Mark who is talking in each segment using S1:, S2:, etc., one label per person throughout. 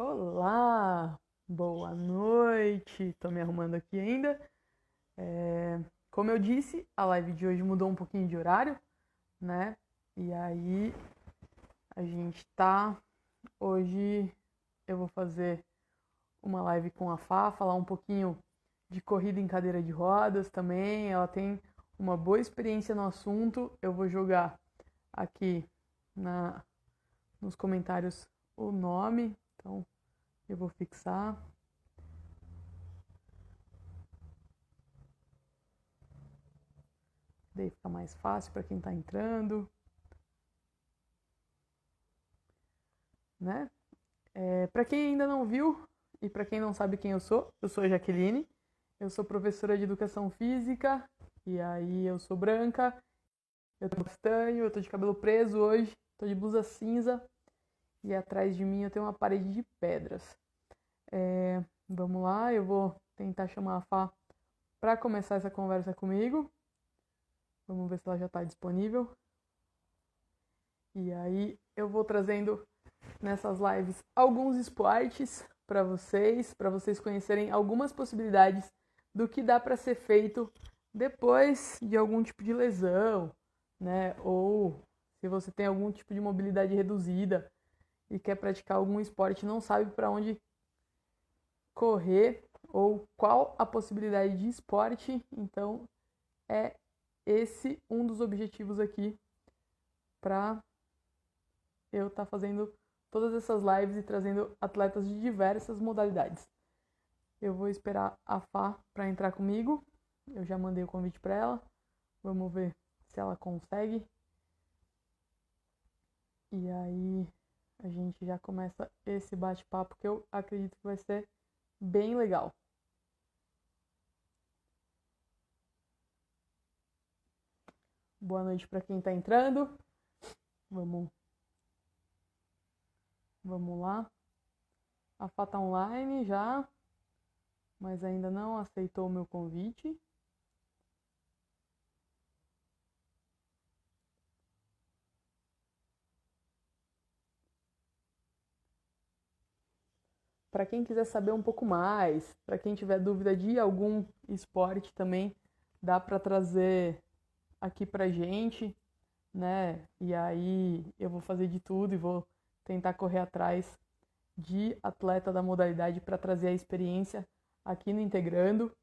S1: Olá, boa noite. Tô me arrumando aqui ainda. Como eu disse, a live de hoje mudou um pouquinho de horário, né? E aí a gente tá. Hoje eu vou fazer uma live com a Fá, falar um pouquinho de corrida em cadeira de rodas também. Ela tem uma boa experiência no assunto. Eu vou jogar aqui na, nos comentários o nome, então eu vou fixar. Daí fica mais fácil para quem está entrando, né? Para quem ainda não viu e para quem não sabe quem eu sou a Jaqueline, eu sou professora de educação física e aí eu sou branca, eu tenho castanho, eu tô de cabelo preso hoje, tô de blusa cinza e atrás de mim eu tenho uma parede de pedras. Vamos lá, eu vou tentar chamar a Fá para começar essa conversa comigo. Vamos ver se ela já está disponível. E aí eu vou trazendo nessas lives alguns esportes para vocês conhecerem algumas possibilidades do que dá para ser feito depois de algum tipo de lesão, né? Ou se você tem algum tipo de mobilidade reduzida e quer praticar algum esporte e não sabe para onde correr ou qual a possibilidade de esporte, então é esse um dos objetivos aqui para eu estar fazendo todas essas lives e trazendo atletas de diversas modalidades. Eu vou esperar a Fá para entrar comigo. Eu já mandei o convite para ela. Vamos ver se ela consegue. E aí a gente já começa esse bate-papo que eu acredito que vai ser bem legal. Boa noite para quem está entrando. Vamos lá. A Fá tá online já, mas ainda não aceitou o meu convite. Para quem quiser saber um pouco mais, para quem tiver dúvida de algum esporte também, dá para trazer aqui pra gente, né? E aí eu vou fazer de tudo e vou tentar correr atrás de atleta da modalidade para trazer a experiência aqui no Integrando.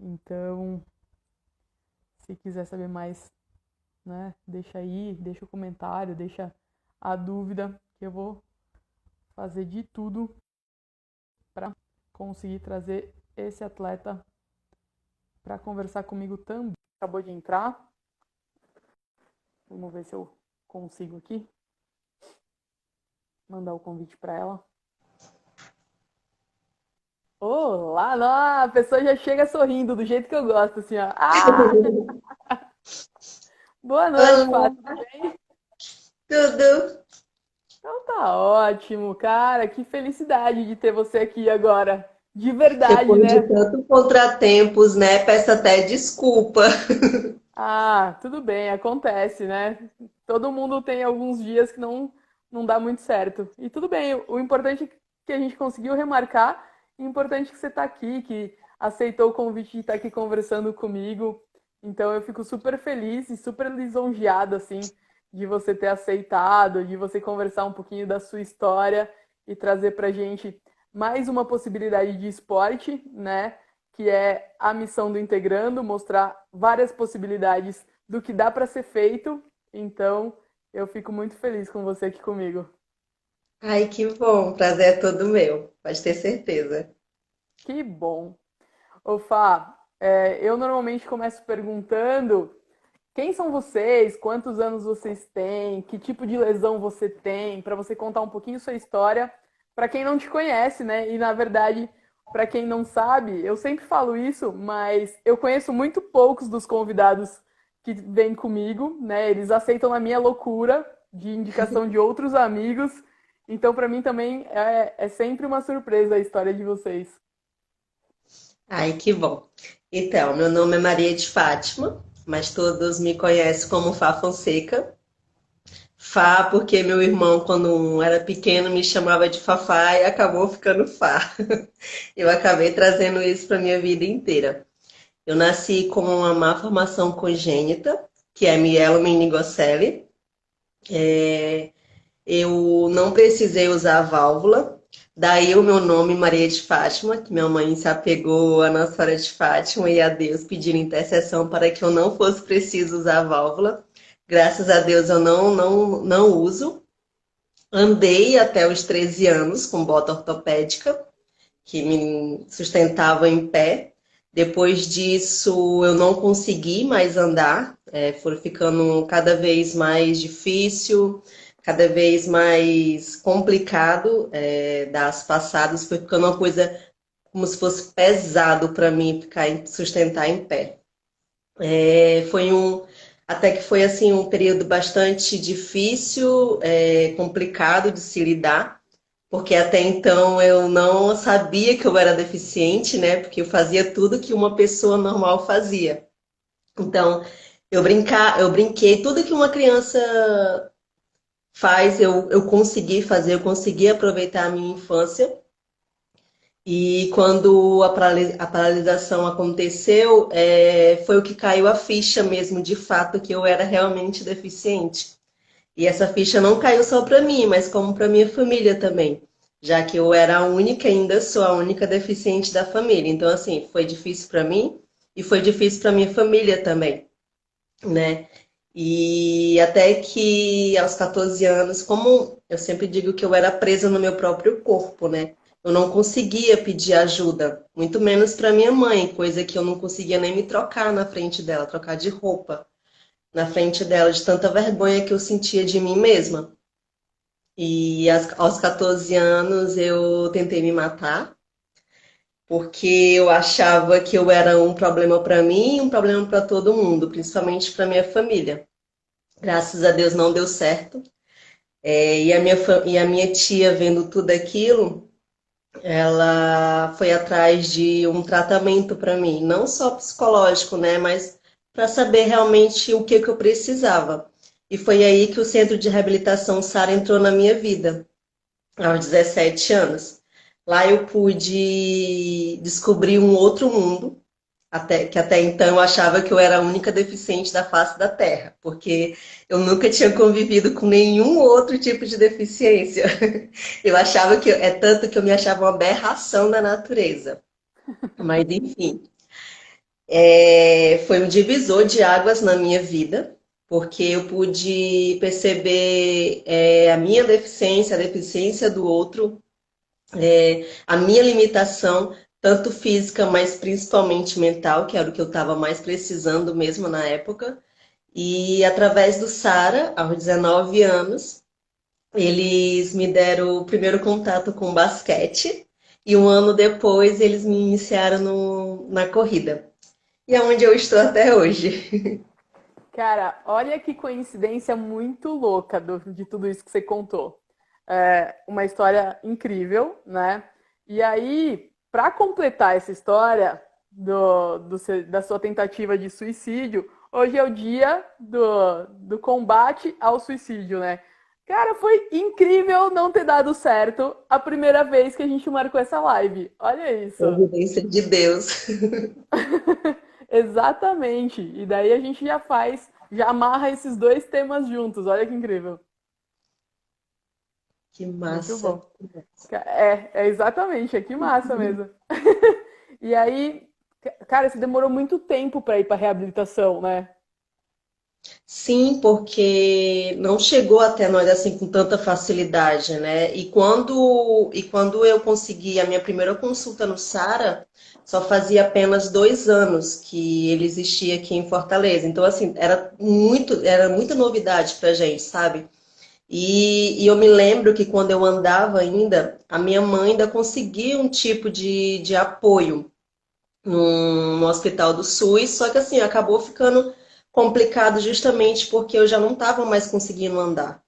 S1: Então, se quiser saber mais, né, deixa aí, deixa o comentário, deixa a dúvida, que eu vou fazer de tudo para conseguir trazer esse atleta para conversar comigo também. Acabou de entrar. Vamos ver se eu consigo aqui mandar o convite para ela. Olá, não, a pessoa já chega sorrindo do jeito que eu gosto, assim, ó. Ah, boa noite,
S2: Olá,
S1: Fábio. Tudo bem?
S2: tudo?
S1: Então tá ótimo, cara. Que felicidade de ter você aqui agora. De verdade,
S2: Depois de
S1: né?
S2: tantos contratempos, né? Peço até desculpa.
S1: Ah, tudo bem, acontece, né? Todo mundo tem alguns dias que não dá muito certo. E tudo bem, o importante é que a gente conseguiu remarcar, e o importante é que você está aqui, que aceitou o convite de estar aqui conversando comigo. Então eu fico super feliz e super lisonjeado, assim, de você ter aceitado, de você conversar um pouquinho da sua história e trazer pra gente mais uma possibilidade de esporte, né? Que é a missão do Integrando, mostrar várias possibilidades do que dá para ser feito. Então, eu fico muito feliz com você aqui comigo.
S2: Ai, que bom. Prazer é todo meu. Pode ter certeza.
S1: Que bom. Ô, Fá, eu normalmente começo perguntando quem são vocês, quantos anos vocês têm, que tipo de lesão você tem, para você contar um pouquinho sua história, para quem não te conhece, né? E na verdade, para quem não sabe, eu sempre falo isso, mas eu conheço muito poucos dos convidados que vêm comigo, né? Eles aceitam na minha loucura de indicação de outros amigos. Então, para mim também é sempre uma surpresa a história de vocês.
S2: Ai, que bom. Então, meu nome é Maria de Fátima, mas todos me conhecem como Fá Fonseca. Fá, porque meu irmão, quando era pequeno, me chamava de Fafá e acabou ficando Fá. Eu acabei trazendo isso para minha vida inteira. Eu nasci com uma má formação congênita, que é mielomeningocele. Eu não precisei usar a válvula. Daí o meu nome, Maria de Fátima, que minha mãe se apegou a Nossa Senhora de Fátima e a Deus pedindo intercessão para que eu não fosse preciso usar a válvula. Graças a Deus eu não uso. Andei até os 13 anos com bota ortopédica, que me sustentava em pé. Depois disso, eu não consegui mais andar, foi ficando cada vez mais difícil, cada vez mais complicado, dar as passadas, foi ficando uma coisa como se fosse pesado para mim ficar sustentar em pé. Foi até que foi assim um período bastante difícil, complicado de se lidar, porque até então eu não sabia que eu era deficiente, né? Porque eu fazia tudo que uma pessoa normal fazia. Então, eu brinquei, tudo que uma criança faz, eu consegui fazer, eu consegui aproveitar a minha infância. E quando a paralisação aconteceu, foi o que caiu a ficha mesmo, de fato, que eu era realmente deficiente. E essa ficha não caiu só para mim, mas como para minha família também, já que eu era a única, ainda sou a única deficiente da família. Então, assim, foi difícil para mim e foi difícil para minha família também, né? E até que aos 14 anos, como eu sempre digo que eu era presa no meu próprio corpo, né? Eu não conseguia pedir ajuda, muito menos para minha mãe, coisa que eu não conseguia nem me trocar na frente dela, trocar de roupa na frente dela, de tanta vergonha que eu sentia de mim mesma. E aos 14 anos eu tentei me matar, porque eu achava que eu era um problema para mim e um problema para todo mundo, principalmente para minha família. Graças a Deus não deu certo. E a minha tia, vendo tudo aquilo, ela foi atrás de um tratamento para mim, não só psicológico, né, mas para saber realmente o que que eu precisava. E foi aí que o Centro de Reabilitação Sara entrou na minha vida, aos 17 anos. Lá eu pude descobrir um outro mundo, que até então eu achava que eu era a única deficiente da face da Terra, porque eu nunca tinha convivido com nenhum outro tipo de deficiência. Eu achava que, é tanto que eu me achava uma aberração da natureza. Mas, enfim, foi um divisor de águas na minha vida, porque eu pude perceber a minha deficiência, a deficiência do outro, a minha limitação, tanto física, mas principalmente mental, que era o que eu estava mais precisando mesmo na época. E através do Sara, aos 19 anos, eles me deram o primeiro contato com o basquete e um ano depois eles me iniciaram na corrida. E é onde eu estou até hoje.
S1: Cara, olha que coincidência muito louca de tudo isso que você contou. Uma história incrível, né? E aí, para completar essa história da sua tentativa de suicídio, hoje é o dia do combate ao suicídio, né? Cara, foi incrível não ter dado certo a primeira vez que a gente marcou essa live. Olha isso.
S2: Providência de Deus.
S1: Exatamente. E daí a gente já amarra esses dois temas juntos. Olha que incrível.
S2: Que
S1: Muito
S2: massa.
S1: bom. É exatamente, que massa mesmo. E aí, cara, você demorou muito tempo para ir para reabilitação, né?
S2: Sim, porque não chegou até nós assim com tanta facilidade, né? E quando eu consegui a minha primeira consulta no Sara, só fazia apenas 2 anos que ele existia aqui em Fortaleza. Então, assim, era muita novidade pra gente, sabe? E eu me lembro que quando eu andava ainda, a minha mãe ainda conseguia um tipo de apoio no hospital do SUS, só que assim, acabou ficando complicado justamente porque eu já não estava mais conseguindo andar.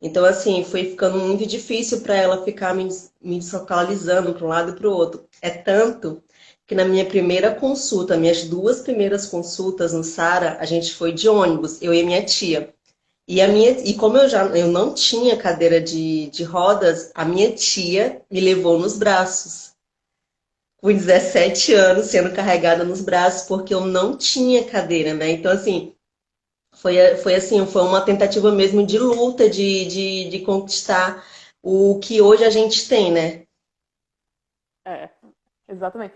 S2: Então, assim, foi ficando muito difícil para ela ficar me deslocalizando para um lado e para o outro. É tanto que na minha primeira consulta, minhas duas primeiras consultas no Sara, a gente foi de ônibus, eu e minha tia. E como eu não tinha cadeira de rodas, a minha tia me levou nos braços. Com 17 anos sendo carregada nos braços, porque eu não tinha cadeira, né? Então, assim, foi assim, foi uma tentativa mesmo de luta, de conquistar o que hoje a gente tem, né?
S1: É, exatamente.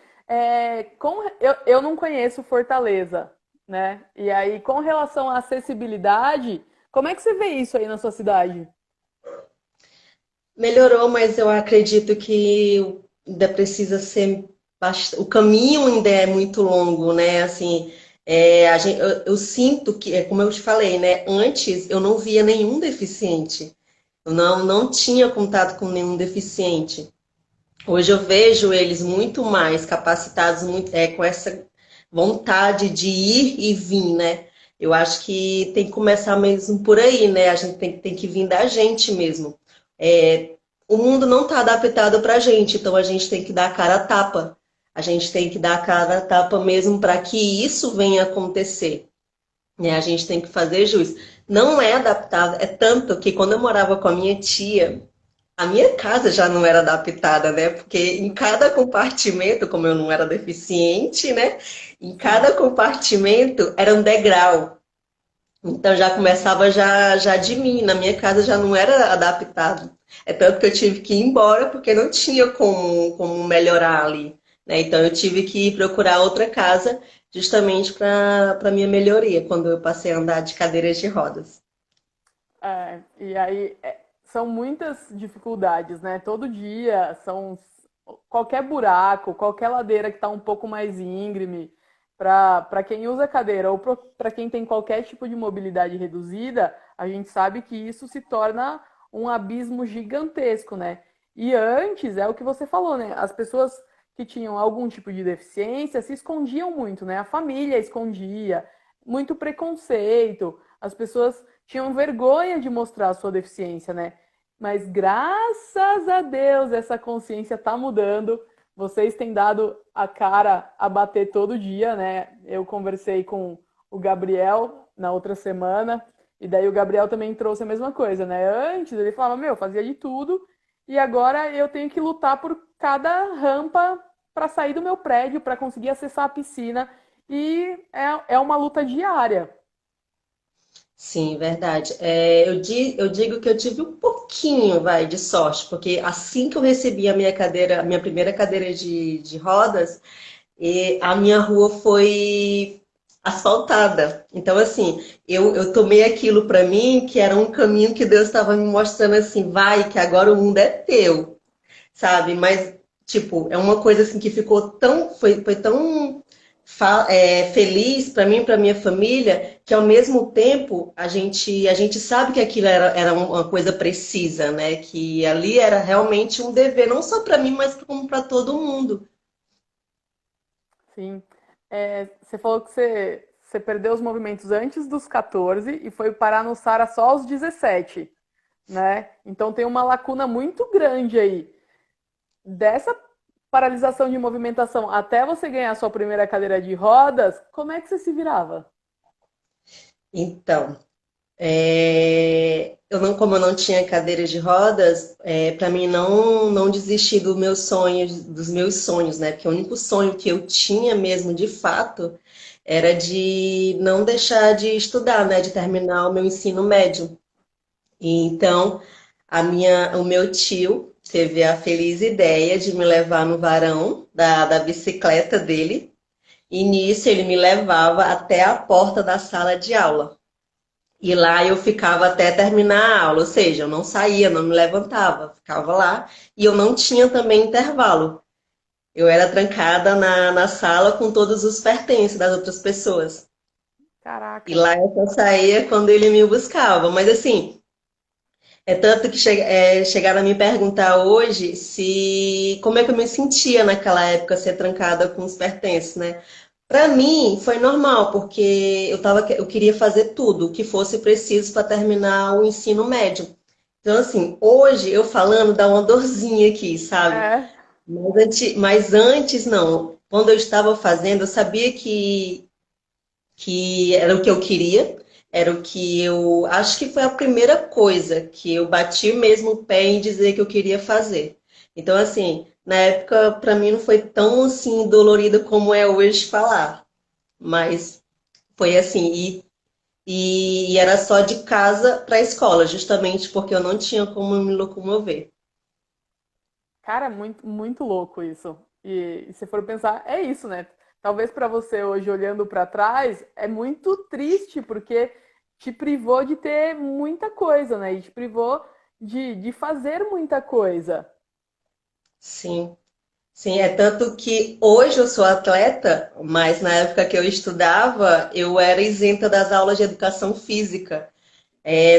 S1: Eu não conheço Fortaleza, né? E aí, com relação à acessibilidade, como é que você vê isso aí na sua cidade?
S2: Melhorou, mas eu acredito que ainda precisa ser o caminho ainda é muito longo, né? Assim, eu sinto que, como eu te falei, né? Antes eu não via nenhum deficiente, eu não tinha contato com nenhum deficiente. Hoje eu vejo eles muito mais capacitados, com essa vontade de ir e vir, né? Eu acho que tem que começar mesmo por aí, né? A gente tem que vir da gente mesmo. O mundo não está adaptado para a gente, então a gente tem que dar a cara a tapa. A gente tem que dar a cara a tapa mesmo para que isso venha acontecer. Né? A gente tem que fazer jus. Não é adaptado, é tanto que quando eu morava com a minha tia, a minha casa já não era adaptada, né? Porque em cada compartimento, como eu não era deficiente, né? Em
S1: Sim.
S2: cada compartimento era um degrau. Então já começava já de mim. Na minha casa já não era adaptado. É tanto que eu tive que ir embora porque não tinha como melhorar ali. Né? Então eu tive que procurar outra casa justamente para minha melhoria, quando eu passei a andar de cadeiras de rodas.
S1: São muitas dificuldades, né? Todo dia são qualquer buraco, qualquer ladeira que está um pouco mais íngreme, para quem usa cadeira ou para quem tem qualquer tipo de mobilidade reduzida, a gente sabe que isso se torna um abismo gigantesco, né? E antes, é o que você falou, né? As pessoas que tinham algum tipo de deficiência se escondiam muito, né? A família escondia, muito preconceito, as pessoas tinham vergonha de mostrar a sua deficiência, né? Mas graças a Deus essa consciência está mudando. Vocês têm dado a cara a bater todo dia, né? Eu conversei com o Gabriel na outra semana, e daí o Gabriel também trouxe a mesma coisa, né? Antes ele falava, meu, fazia de tudo, e agora eu tenho que lutar por cada rampa para sair do meu prédio, para conseguir acessar a piscina, e é uma luta diária.
S2: Sim, verdade. Eu digo que eu tive um pouquinho, vai, de sorte, porque assim que eu recebi a minha cadeira, a minha primeira cadeira de rodas, a minha rua foi asfaltada. Então, assim, eu tomei aquilo para mim que era um caminho que Deus estava me mostrando assim, vai, que agora o mundo é teu, sabe? Mas, tipo, é uma coisa assim que ficou foi tão feliz para mim, para minha família, que ao mesmo tempo a gente sabe que aquilo era uma coisa precisa, né? Que ali era realmente um dever, não só para mim, mas como para todo mundo.
S1: Sim. Você falou que você perdeu os movimentos antes dos 14 e foi parar no Sara só aos 17, né? Então tem uma lacuna muito grande aí. Dessa paralisação de movimentação até você ganhar sua primeira cadeira de rodas, como é que você se virava?
S2: Então, como eu não tinha cadeira de rodas, para mim não desistir dos meus sonhos, né? Porque o único sonho que eu tinha mesmo, de fato, era de não deixar de estudar, né? De terminar o meu ensino médio. E então, o meu tio teve a feliz ideia de me levar no varão da bicicleta dele. E nisso ele me levava até a porta da sala de aula. E lá eu ficava até terminar a aula, ou seja, eu não saía, não me levantava, ficava lá. E eu não tinha também intervalo. Eu era trancada na sala com todos os pertences das outras pessoas. E
S1: Caraca.
S2: lá eu só saía quando ele me buscava. Mas assim, é tanto que chegaram a me perguntar hoje se como é que eu me sentia naquela época ser trancada com os pertences, né? Para mim foi normal, porque eu queria fazer tudo o que fosse preciso para terminar o ensino médio. Então, assim, hoje eu falando dá uma dorzinha aqui, sabe?
S1: É,
S2: Mas antes não. Quando eu estava fazendo, eu sabia que era o que eu queria. era o que eu acho que foi a primeira coisa que eu bati mesmo o pé em dizer que eu queria fazer. Então, assim, na época, para mim não foi tão assim dolorido como é hoje falar, mas foi assim, e era só de casa para a escola, justamente porque eu não tinha como me locomover.
S1: Cara, muito, muito louco isso. E se for pensar, é isso, né? Talvez para você hoje, olhando para trás, é muito triste, porque te privou de ter muita coisa, né? E te privou de fazer muita coisa.
S2: Sim. Sim, é tanto que hoje eu sou atleta, mas na época que eu estudava, eu era isenta das aulas de educação física.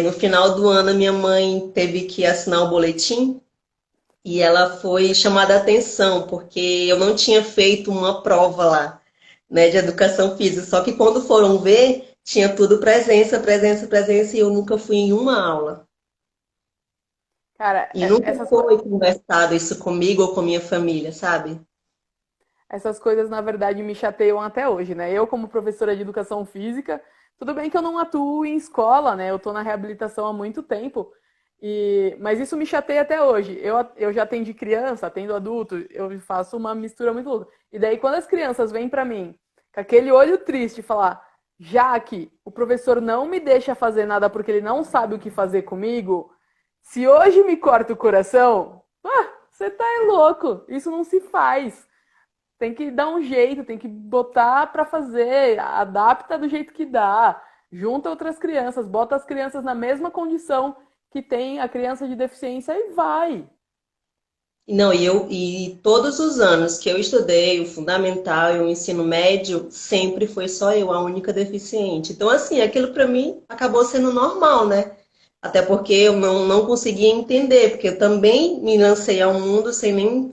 S2: No final do ano, minha mãe teve que assinar o boletim e ela foi chamada a atenção, porque eu não tinha feito uma prova lá, né, de educação física. Só que quando foram ver, tinha tudo presença, presença, presença, e eu nunca fui em uma aula.
S1: Cara,
S2: E nunca
S1: essas,
S2: foi conversado isso comigo ou com minha família, sabe?
S1: essas coisas, na verdade, me chateiam até hoje, né? Eu, como professora de educação física, tudo bem que eu não atuo em escola, né? Eu tô na reabilitação há muito tempo, mas isso me chateia até hoje. Eu já atendi criança, atendo adulto, eu faço uma mistura muito louca. E daí, quando as crianças vêm pra mim com aquele olho triste, falar, Jaque, o professor não me deixa fazer nada porque ele não sabe o que fazer comigo, se hoje me corta o coração, você tá louco, isso não se faz. Tem que dar um jeito, tem que botar para fazer, adapta do jeito que dá, junta outras crianças, bota as crianças na mesma condição que tem a criança de deficiência e vai.
S2: Não, e todos os anos que eu estudei o fundamental e o ensino médio, sempre foi só eu a única deficiente. Então, assim, aquilo para mim acabou sendo normal, né? Até porque eu não conseguia entender, porque eu também me lancei ao mundo sem nem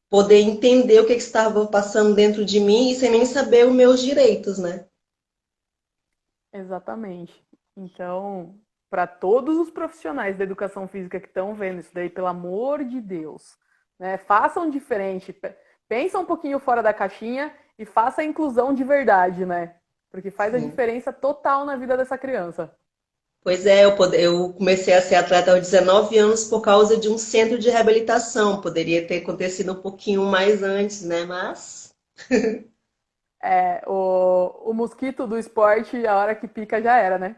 S2: poder entender o que estava passando dentro de mim e sem nem saber os meus direitos, né?
S1: Exatamente. Então, para todos os profissionais da educação física que estão vendo isso daí, pelo amor de Deus, né, façam diferente, pensa um pouquinho fora da caixinha e faça a inclusão de verdade, né? Porque faz a
S2: Sim.
S1: diferença total na vida dessa criança.
S2: Pois é, eu comecei a ser atleta aos 19 anos por causa de um centro de reabilitação. Poderia ter acontecido um pouquinho mais antes, né? Mas.
S1: O mosquito do esporte, a hora que pica já era, né?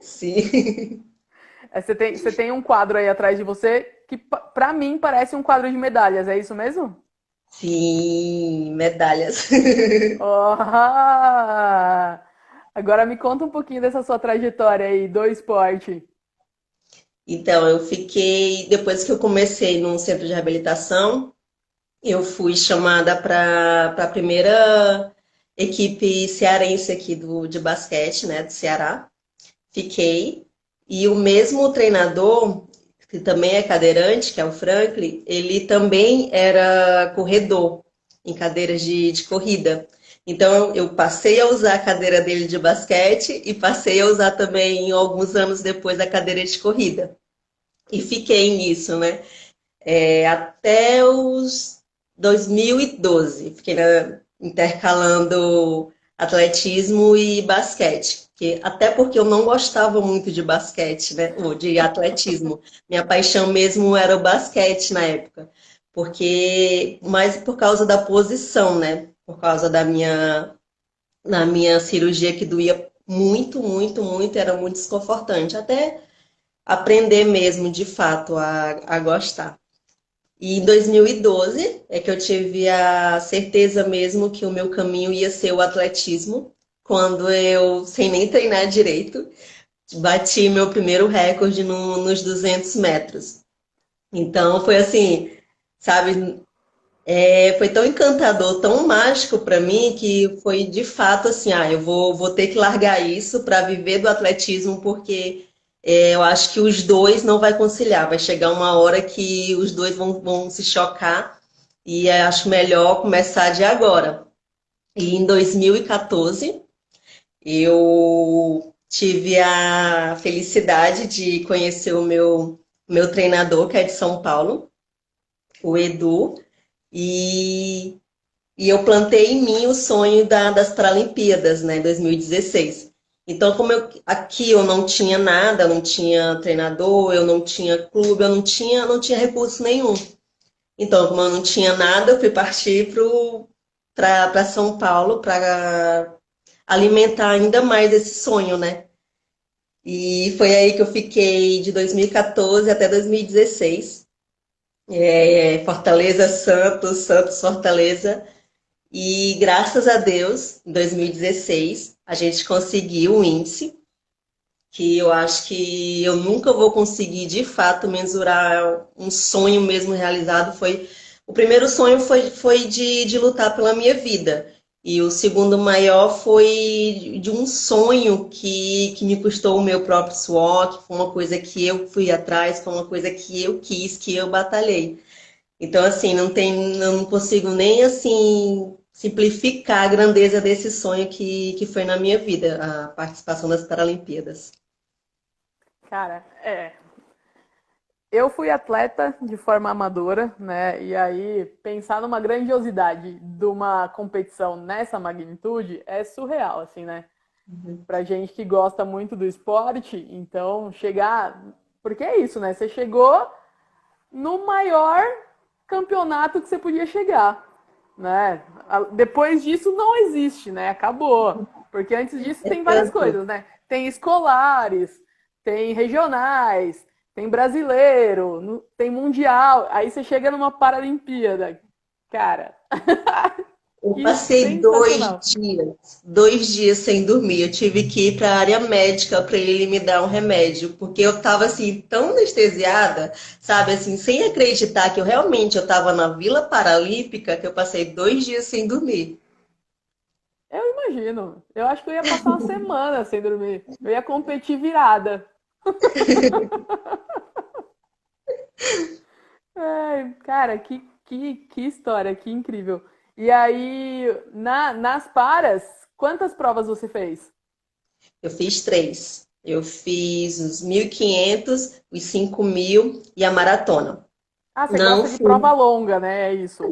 S2: Sim.
S1: Você tem um quadro aí atrás de você que, pra mim, parece um quadro de medalhas, é isso mesmo?
S2: Sim, medalhas.
S1: Oh! Agora me conta um pouquinho dessa sua trajetória aí do esporte.
S2: Então, eu fiquei, depois que eu comecei num centro de reabilitação, eu fui chamada para a primeira equipe cearense aqui de basquete, né, do Ceará. Fiquei. E o mesmo treinador, que também é cadeirante, que é o Franklin, ele também era corredor em cadeiras de corrida. Então, eu passei a usar a cadeira dele de basquete e passei a usar também, alguns anos depois, a cadeira de corrida. E fiquei nisso, né? Até os 2012. Fiquei intercalando atletismo e basquete. Até porque eu não gostava muito de basquete, né? Ou de atletismo. Minha paixão mesmo era o basquete na época. Porque, mais por causa da posição, né? Por causa da minha cirurgia que doía muito, muito, muito, era muito desconfortante. Até aprender mesmo, de fato, a gostar. E em 2012 é que eu tive a certeza mesmo que o meu caminho ia ser o atletismo, quando eu, sem nem treinar direito, bati meu primeiro recorde nos 200 metros. Então foi assim, sabe, foi tão encantador, tão mágico para mim que foi de fato assim, eu vou ter que largar isso para viver do atletismo, porque eu acho que os dois não vai conciliar, vai chegar uma hora que os dois vão se chocar e acho melhor começar de agora. E em 2014 eu tive a felicidade de conhecer o meu treinador, que é de São Paulo, o Edu, e e eu plantei em mim o sonho das Paralimpíadas, né, 2016. Então, aqui eu não tinha nada, eu não tinha treinador, eu não tinha clube, eu não tinha recurso nenhum. Então, como eu não tinha nada, eu fui partir para São Paulo para alimentar ainda mais esse sonho, né? E foi aí que eu fiquei de 2014 até 2016. Fortaleza, Santos, Santos, Fortaleza. E graças a Deus, em 2016, a gente conseguiu o índice, que eu acho que eu nunca vou conseguir de fato mensurar um sonho mesmo realizado. O primeiro sonho foi de lutar pela minha vida. E o segundo maior foi de um sonho que me custou o meu próprio suor, que foi uma coisa que eu fui atrás, foi uma coisa que eu quis, que eu batalhei. Então, assim, eu não consigo nem assim simplificar a grandeza desse sonho que foi na minha vida, a participação das Paralimpíadas.
S1: Cara, eu fui atleta de forma amadora, né? E aí, pensar numa grandiosidade de uma competição nessa magnitude é surreal, assim, né? Pra gente que gosta muito do esporte, então chegar. Porque é isso, né? Você chegou no maior campeonato que você podia chegar, né? Depois disso não existe, né? Acabou. Porque antes disso
S2: É
S1: tem várias
S2: tanto.
S1: coisas, né? Tem escolares, tem regionais, tem brasileiro, tem mundial. Aí você chega numa Paralimpíada. Cara,
S2: Eu
S1: que
S2: passei
S1: sensacional.
S2: 2 dias sem dormir. Eu tive que ir para a área médica para ele me dar um remédio, porque eu estava assim tão anestesiada, sabe, assim, sem acreditar que eu estava na Vila Paralímpica, que eu passei 2 dias sem dormir.
S1: Eu imagino. Eu acho que eu ia passar uma semana sem dormir. Eu ia competir virada. Ai, cara, que história, que incrível. E aí, nas paras, quantas provas você fez?
S2: Eu fiz três. Eu fiz os 1.500, os 5.000 e a maratona.
S1: Ah, você
S2: Não
S1: gosta de prova
S2: fui.
S1: longa, né? É isso.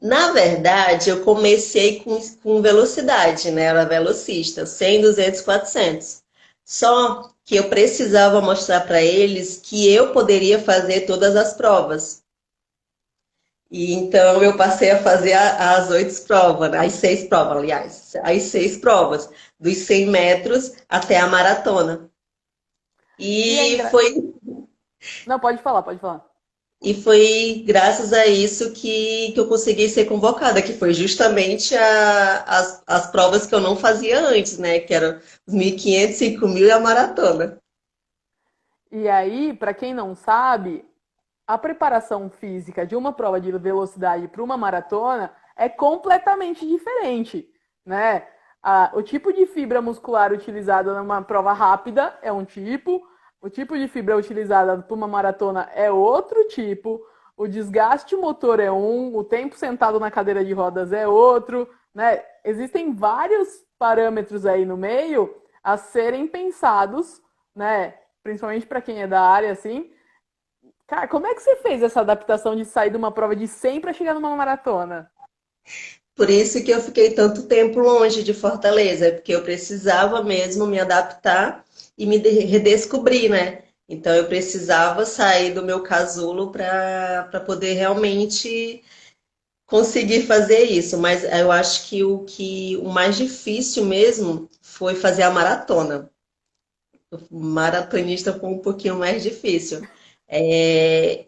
S2: Na verdade, eu comecei com velocidade, né? Eu era velocista, 100, 200, 400. Só que eu precisava mostrar para eles que eu poderia fazer todas as provas. E então eu passei a fazer as 8 provas, né? As 6 provas, aliás, as 6 provas, dos 100 metros até a maratona.
S1: E é
S2: E
S1: engra...
S2: foi
S1: Não, pode falar, pode falar.
S2: E foi graças a isso que eu consegui ser convocada, que foi justamente as provas que eu não fazia antes, né? Que eram os 1.500, 5.000 e a maratona.
S1: E aí, para quem não sabe, a preparação física de uma prova de velocidade para uma maratona é completamente diferente, né? O tipo de fibra muscular utilizada numa prova rápida é um tipo, o tipo de fibra utilizada para uma maratona é outro tipo, o desgaste motor é um, o tempo sentado na cadeira de rodas é outro, né? Existem vários parâmetros aí no meio a serem pensados, né? Principalmente para quem é da área, assim, cara, como é que você fez essa adaptação de sair de uma prova de 100 para chegar numa maratona?
S2: Por isso que eu fiquei tanto tempo longe de Fortaleza, porque eu precisava mesmo me adaptar e redescobrir, né? Então eu precisava sair do meu casulo para poder realmente conseguir fazer isso. Mas eu acho que o mais difícil mesmo foi fazer a maratona. Maratonista foi um pouquinho mais difícil.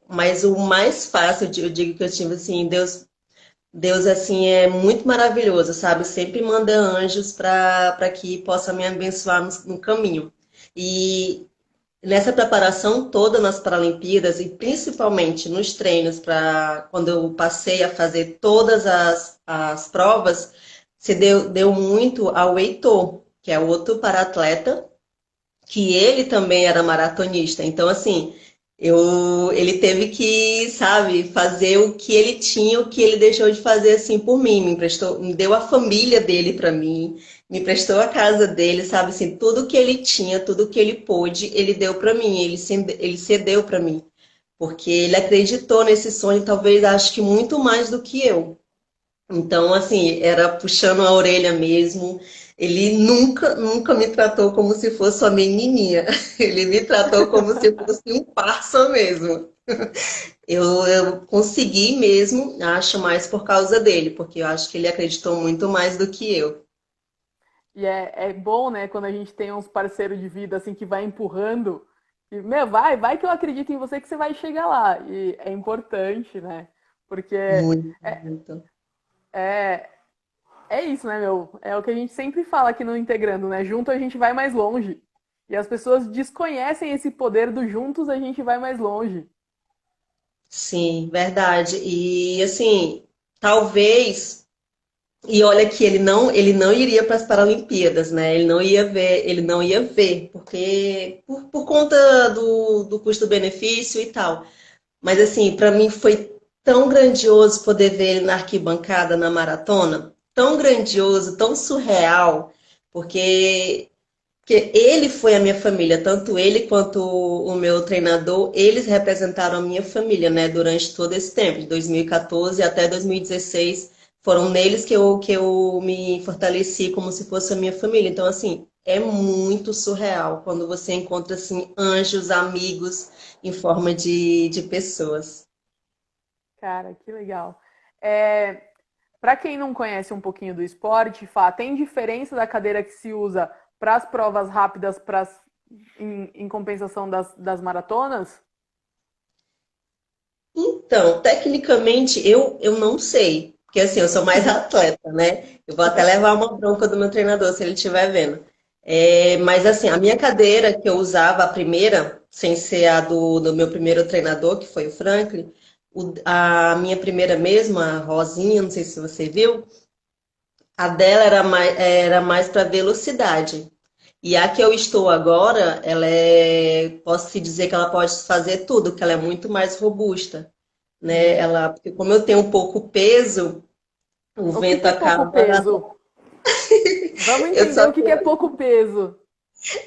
S2: Mas o mais fácil, eu digo que eu tive assim, Deus assim é muito maravilhoso, sabe? Sempre manda anjos para que possa me abençoar no caminho. E nessa preparação toda nas Paralimpíadas e principalmente nos treinos para quando eu passei a fazer todas as provas, se deu muito ao Heitor, que é outro para-atleta que ele também era maratonista. Então, assim, ele teve que, sabe, fazer o que ele tinha, o que ele deixou de fazer assim por mim. Me emprestou, me deu a família dele para mim, me emprestou a casa dele, sabe, assim, tudo que ele tinha, tudo que ele pôde, ele deu para mim. Ele cedeu para mim, porque ele acreditou nesse sonho, talvez acho que muito mais do que eu. Então, assim, era puxando a orelha mesmo. Ele nunca, nunca me tratou como se fosse uma menininha. Ele me tratou como se fosse um parça mesmo. Eu consegui mesmo, acho mais por causa dele, porque eu acho que ele acreditou muito mais do que eu.
S1: E é bom, né, quando a gente tem uns parceiros de vida assim que vai empurrando. E, meu, vai que eu acredito em você que você vai chegar lá. E é importante, né? Porque
S2: Muito, muito.
S1: é, é isso, né, meu? É o que a gente sempre fala aqui no Integrando, né? Junto a gente vai mais longe. E as pessoas desconhecem esse poder do juntos a gente vai mais longe.
S2: Sim, verdade. E assim, talvez. E olha que ele não iria para as Paralimpíadas, né? Ele não ia ver, porque por conta do custo-benefício e tal. Mas assim, para mim foi tão grandioso poder ver ele na arquibancada na maratona, tão grandioso, tão surreal, porque ele foi a minha família, tanto ele quanto o meu treinador, eles representaram a minha família, né, durante todo esse tempo, de 2014 até 2016, foram neles que eu me fortaleci como se fosse a minha família. Então, assim, é muito surreal quando você encontra, assim, anjos, amigos em forma de pessoas.
S1: Cara, que legal. É, para quem não conhece um pouquinho do esporte, Fá, tem diferença da cadeira que se usa para as provas rápidas em compensação das maratonas?
S2: Então, tecnicamente, eu não sei, porque assim, eu sou mais atleta, né? Eu vou até levar uma bronca do meu treinador se ele estiver vendo. É, mas assim, a minha cadeira que eu usava, a primeira, sem ser a do meu primeiro treinador, que foi o Franklin, a minha primeira mesmo, a Rosinha, não sei se você viu, a dela era mais para velocidade. E a que eu estou agora, posso te dizer que ela pode fazer tudo, que ela é muito mais robusta, né?
S1: Hum.
S2: Porque como eu tenho um pouco peso, o
S1: O que
S2: vento
S1: que é pouco
S2: acaba.
S1: peso? Vamos
S2: Eu
S1: entender
S2: só,
S1: o que é pouco peso.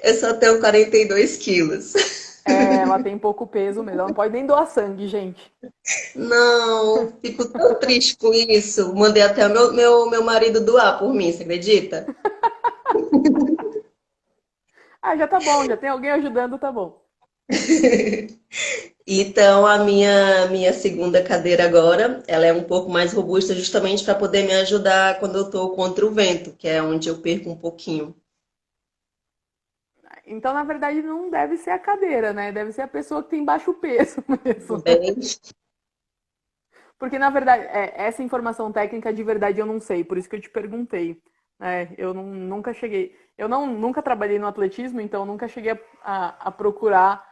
S2: eu só tenho 42 quilos.
S1: É, ela tem pouco peso mesmo. Ela não pode nem doar sangue, gente.
S2: Não, fico tão triste com isso. Mandei até o meu marido doar por mim, você acredita?
S1: Ah, já tá bom, já tem alguém ajudando, tá bom.
S2: Então, a minha segunda cadeira agora, ela é um pouco mais robusta justamente para poder me ajudar quando eu estou contra o vento, que é onde eu perco um pouquinho.
S1: Então, na verdade, não deve ser a cadeira, né? Deve ser a pessoa que tem baixo peso mesmo.
S2: Bem,
S1: Porque, na verdade, essa informação técnica de verdade eu não sei, por isso que eu te perguntei. Né? Eu nunca cheguei. Nunca trabalhei no atletismo, então nunca cheguei a procurar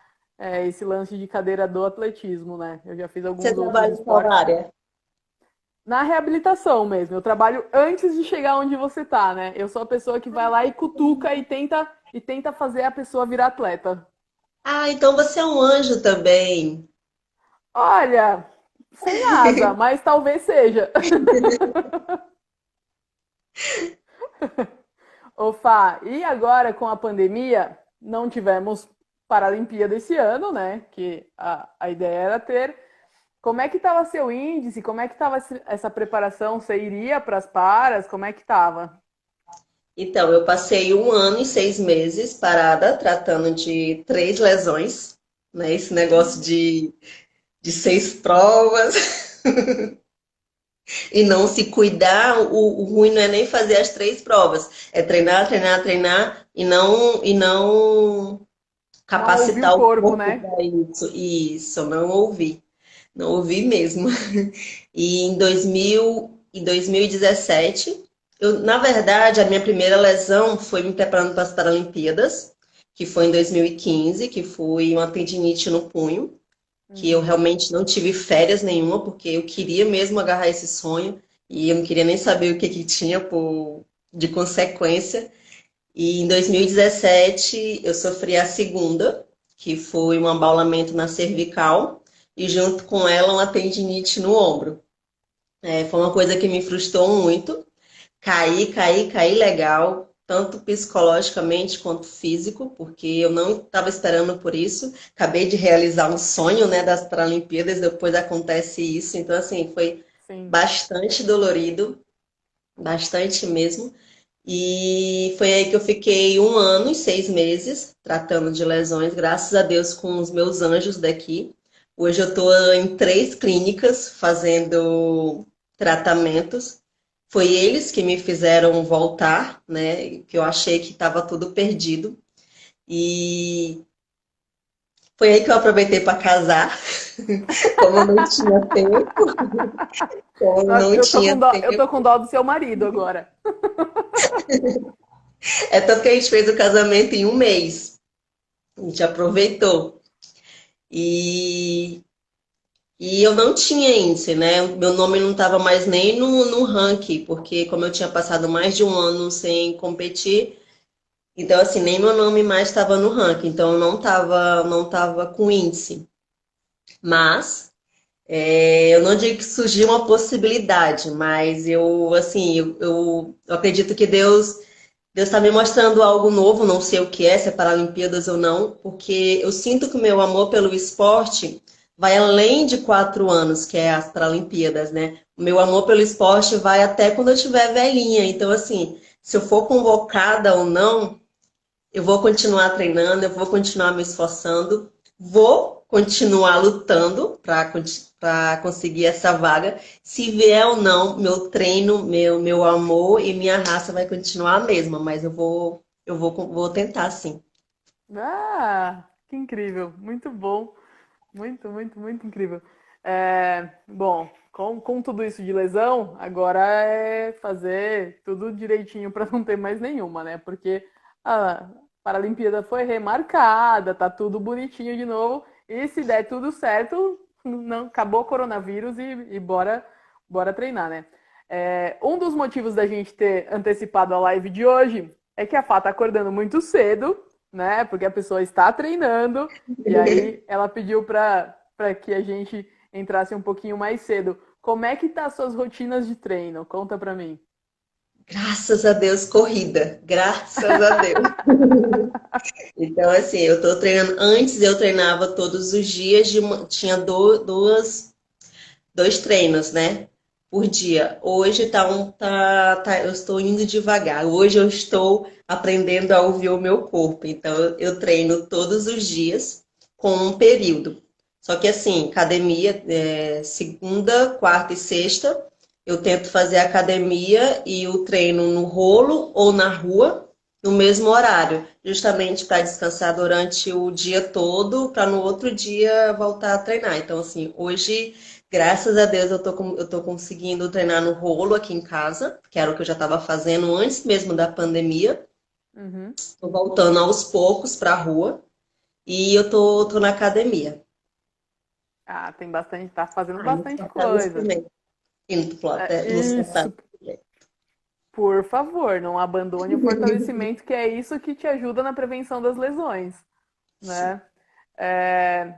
S1: esse lance de cadeira do atletismo, né? Eu já fiz
S2: você
S1: alguns outros
S2: trabalha em qual
S1: esportes.
S2: área?
S1: Na reabilitação mesmo, eu trabalho antes de chegar onde você tá, né? Eu sou a pessoa que vai lá e cutuca e tenta fazer a pessoa virar atleta.
S2: Ah, então você é um anjo também.
S1: Olha, sem asa, mas talvez seja. Ô, Fá, e agora com a pandemia, não tivemos Paralimpíada esse ano, né? Que a ideia era ter. Como é que estava seu índice? Como é que estava essa preparação? Você iria para as paras? Como é que estava?
S2: Então, eu passei um ano e 6 meses parada, tratando de 3 lesões, né? Esse negócio de 6 provas e não se cuidar, o ruim não é nem fazer as 3 provas, é treinar, treinar, treinar e não
S1: Não ouvi o
S2: capacitar o
S1: corpo,
S2: corpo
S1: né?
S2: para isso. Isso, eu não ouvi. Não ouvi mesmo. E em 2017, na verdade, a minha primeira lesão foi me preparando para as Paralimpíadas, que foi em 2015, que foi uma tendinite no punho, que eu
S1: Uhum.
S2: realmente não tive férias nenhuma, porque eu queria mesmo agarrar esse sonho e eu não queria nem saber o que que tinha de consequência. E em 2017 eu sofri a segunda, que foi um abaulamento na cervical, e junto com ela uma tendinite no ombro. Foi uma coisa que me frustrou muito. Caí, caí, caí legal, tanto psicologicamente quanto físico, porque eu não estava esperando por isso. Acabei de realizar um sonho, né, das Paralimpíadas, depois acontece isso. Então, assim, foi
S1: Sim.
S2: bastante dolorido, bastante mesmo. E foi aí que eu fiquei 1 ano e 6 meses tratando de lesões, graças a Deus, com os meus anjos daqui. Hoje eu estou em 3 clínicas fazendo tratamentos. Foi eles que me fizeram voltar, né? Que eu achei que estava tudo perdido. E foi aí que eu aproveitei para casar, como eu não tinha tempo, como eu não
S1: Eu tô
S2: tinha
S1: com dó, eu tô com
S2: tempo.
S1: dó do seu marido agora.
S2: É tanto que a gente fez o casamento em 1 mês. A gente aproveitou. E, e eu não tinha índice, né? Meu nome não estava mais nem no ranking, porque como eu tinha passado mais de 1 ano sem competir, então assim, nem meu nome mais estava no ranking, então eu não tava com índice. Mas eu não digo que surgiu uma possibilidade, mas eu assim, eu acredito que Deus está me mostrando algo novo, não sei o que é, se é Paralimpíadas ou não, porque eu sinto que o meu amor pelo esporte vai além de 4 anos, que é as Paralimpíadas, né? O meu amor pelo esporte vai até quando eu estiver velhinha. Então, assim, se eu for convocada ou não, eu vou continuar treinando, eu vou continuar me esforçando, vou continuar lutando para conseguir essa vaga. Se vier ou não, meu treino, meu amor e minha raça vai continuar a mesma, mas vou tentar sim.
S1: Ah, que incrível. Muito bom. Muito, muito, muito incrível. Bom, com tudo isso de lesão, agora é fazer tudo direitinho para não ter mais nenhuma, né? Porque a Paralimpíada foi remarcada, tá tudo bonitinho de novo. E se der tudo certo, não acabou o coronavírus e bora treinar, né? Um dos motivos da gente ter antecipado a live de hoje é que a Fá tá acordando muito cedo, né? Porque a pessoa está treinando e aí ela pediu para que a gente entrasse um pouquinho mais cedo. Como é que tá as suas rotinas de treino? Conta para mim.
S2: Graças a Deus, corrida. Graças a Deus. Então, assim, eu tô treinando. Antes eu treinava todos os dias, tinha dois treinos, né? Por dia. Hoje eu estou indo devagar. Hoje eu estou aprendendo a ouvir o meu corpo. Então eu treino todos os dias com um período. Só que assim, academia, segunda, quarta e sexta, eu tento fazer academia e o treino no rolo ou na rua no mesmo horário, justamente para descansar durante o dia todo, para no outro dia voltar a treinar. Então, assim, hoje graças a Deus eu tô conseguindo treinar no rolo aqui em casa, que era o que eu já estava fazendo antes mesmo da pandemia.
S1: Uhum.
S2: Tô voltando aos poucos para a rua e eu tô na academia.
S1: Ah, tem bastante, tá fazendo
S2: Ah, nos
S1: bastante
S2: fortalecem
S1: coisa.
S2: também. Indo pro nos
S1: Isso,
S2: fortalecem também.
S1: por favor, não abandone o fortalecimento, que é isso que te ajuda na prevenção das lesões,
S2: Sim.
S1: né? É,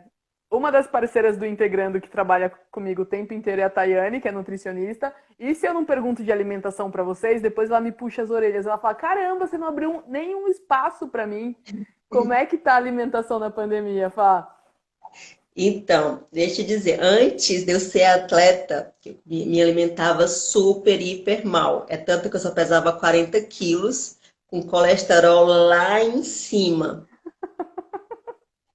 S1: Uma das parceiras do Integrando que trabalha comigo o tempo inteiro é a Tayane, que é nutricionista. E se eu não pergunto de alimentação para vocês, depois ela me puxa as orelhas. Ela fala: Caramba, você não abriu nenhum espaço para mim. Como é que tá a alimentação na pandemia, Fá?
S2: Então, deixa eu te dizer, antes de eu ser atleta, eu me alimentava super, hiper mal. É tanto que eu só pesava 40 quilos, com colesterol lá em cima.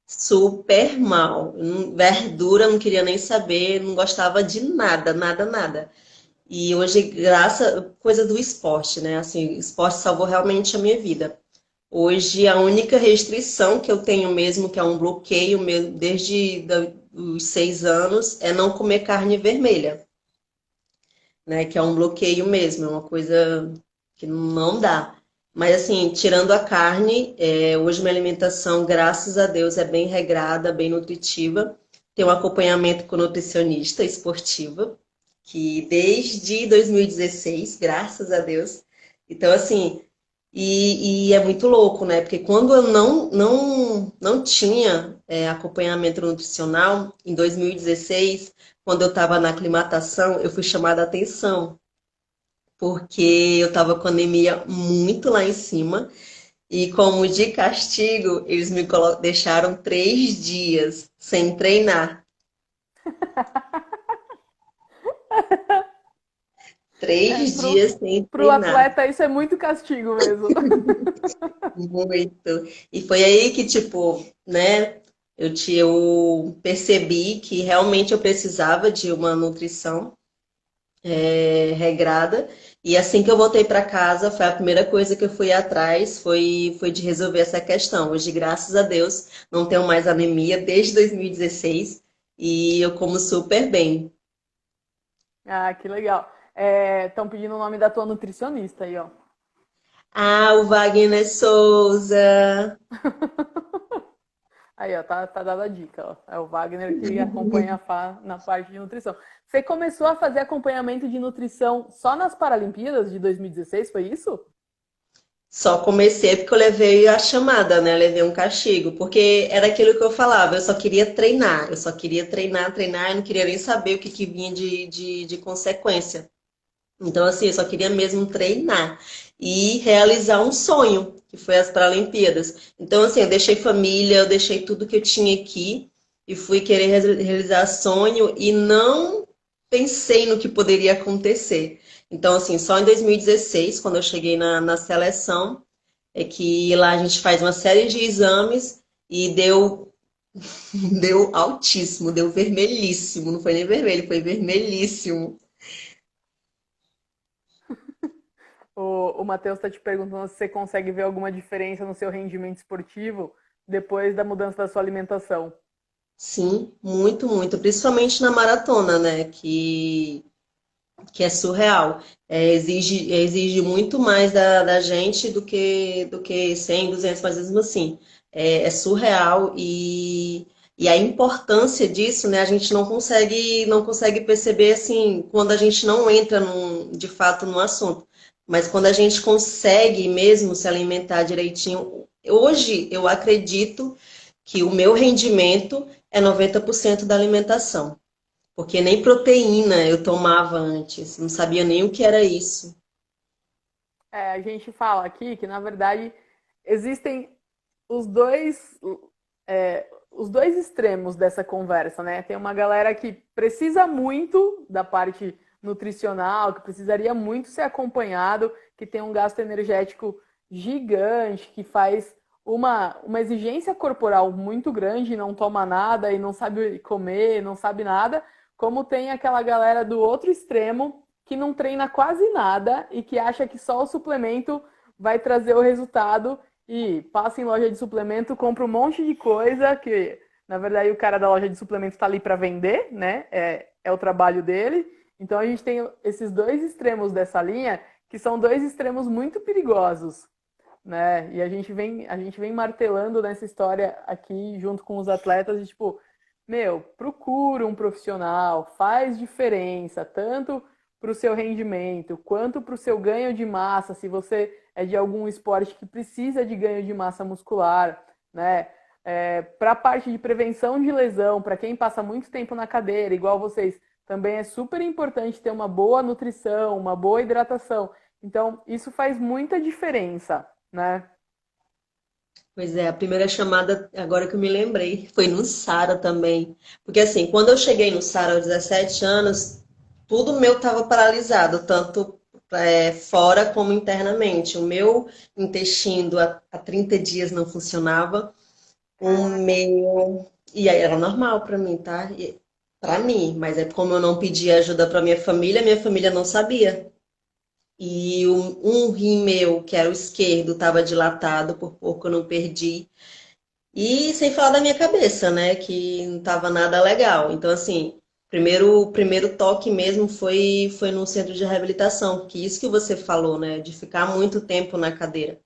S2: Super mal. Verdura não queria nem saber, não gostava de nada, nada, nada. E hoje, coisa do esporte, né? Assim, o esporte salvou realmente a minha vida. Hoje, a única restrição que eu tenho mesmo, que é um bloqueio mesmo, desde os 6 anos, é não comer carne vermelha, né? Que é um bloqueio mesmo, é uma coisa que não dá. Mas assim, tirando a carne, hoje minha alimentação, graças a Deus, é bem regrada, bem nutritiva. Tenho um acompanhamento com nutricionista esportiva, que desde 2016, graças a Deus. Então, assim, e é muito louco, né? Porque quando eu não tinha acompanhamento nutricional, em 2016, quando eu estava na aclimatação, eu fui chamada a atenção, porque eu estava com anemia muito lá em cima, e como de castigo, eles deixaram 3 dias sem treinar. três
S1: Pro,
S2: dias sem
S1: pro
S2: treinar.
S1: atleta isso é muito castigo mesmo.
S2: Muito. E foi aí que, tipo, né, eu percebi que realmente eu precisava de uma nutrição regrada. E assim que eu voltei para casa, foi a primeira coisa que eu fui atrás, foi de resolver essa questão. Hoje, graças a Deus, não tenho mais anemia desde 2016 e eu como super bem.
S1: Ah, que legal. Estão pedindo o nome da tua nutricionista aí, ó.
S2: Ah, o Wagner Souza.
S1: Aí, ó, tá dada a dica, ó. É o Wagner que acompanha a Fá na parte de nutrição. Você começou a fazer acompanhamento de nutrição só nas Paralimpíadas de 2016, foi isso?
S2: Só comecei porque eu levei a chamada, né? Levei um castigo, porque era aquilo que eu falava, eu só queria treinar, eu só queria treinar, treinar, e não queria nem saber o que, que vinha de consequência. Então, assim, eu só queria mesmo treinar e realizar um sonho, que foi as Paralimpíadas. Então, assim, eu deixei família, eu deixei tudo que eu tinha aqui e fui querer realizar sonho e não pensei no que poderia acontecer. Então, assim, só em 2016, quando eu cheguei na seleção, é que lá a gente faz uma série de exames e deu altíssimo, deu vermelhíssimo. Não foi nem vermelho, foi vermelhíssimo.
S1: O Matheus está te perguntando se você consegue ver alguma diferença no seu rendimento esportivo depois da mudança da sua alimentação.
S2: Sim, muito, muito. Principalmente na maratona, né? Que é surreal. Exige muito mais da gente do que 100, 200, mas mesmo assim, é surreal e a importância disso, né, a gente não consegue perceber assim, quando a gente não entra de fato no assunto. Mas quando a gente consegue mesmo se alimentar direitinho, hoje eu acredito que o meu rendimento é 90% da alimentação. Porque nem proteína eu tomava antes, não sabia nem o que era isso.
S1: A gente fala aqui que, na verdade, existem os dois, os dois extremos dessa conversa, né? Tem uma galera que precisa muito da parte nutricional, que precisaria muito ser acompanhado, que tem um gasto energético gigante, que faz uma exigência corporal muito grande, não toma nada e não sabe comer, não sabe nada, como tem aquela galera do outro extremo que não treina quase nada e que acha que só o suplemento vai trazer o resultado e passa em loja de suplemento, compra um monte de coisa que, na verdade, o cara da loja de suplemento está ali para vender, né? É o trabalho dele. Então a gente tem esses dois extremos dessa linha, que são dois extremos muito perigosos, né? E a gente vem martelando nessa história aqui junto com os atletas, de, tipo, meu, procura um profissional, faz diferença, tanto para o seu rendimento quanto para o seu ganho de massa, se você é de algum esporte que precisa de ganho de massa muscular, né? Para a parte de prevenção de lesão, para quem passa muito tempo na cadeira, igual vocês, também é super importante ter uma boa nutrição, uma boa hidratação. Então, isso faz muita diferença, né?
S2: Pois é, a primeira chamada, agora que eu me lembrei, foi no Sara também. Porque assim, quando eu cheguei no Sara aos 17 anos, tudo meu estava paralisado, tanto fora como internamente. O meu intestino há 30 dias não funcionava. O
S1: Caraca.
S2: meu. E aí era normal para mim, tá? Para mim, mas é como eu não pedi ajuda para minha família não sabia. E um rim meu, que era o esquerdo, estava dilatado, por pouco eu não perdi. E sem falar da minha cabeça, né? Que não estava nada legal. Então, assim, o primeiro toque mesmo foi no centro de reabilitação, que isso que você falou, né? De ficar muito tempo na cadeira.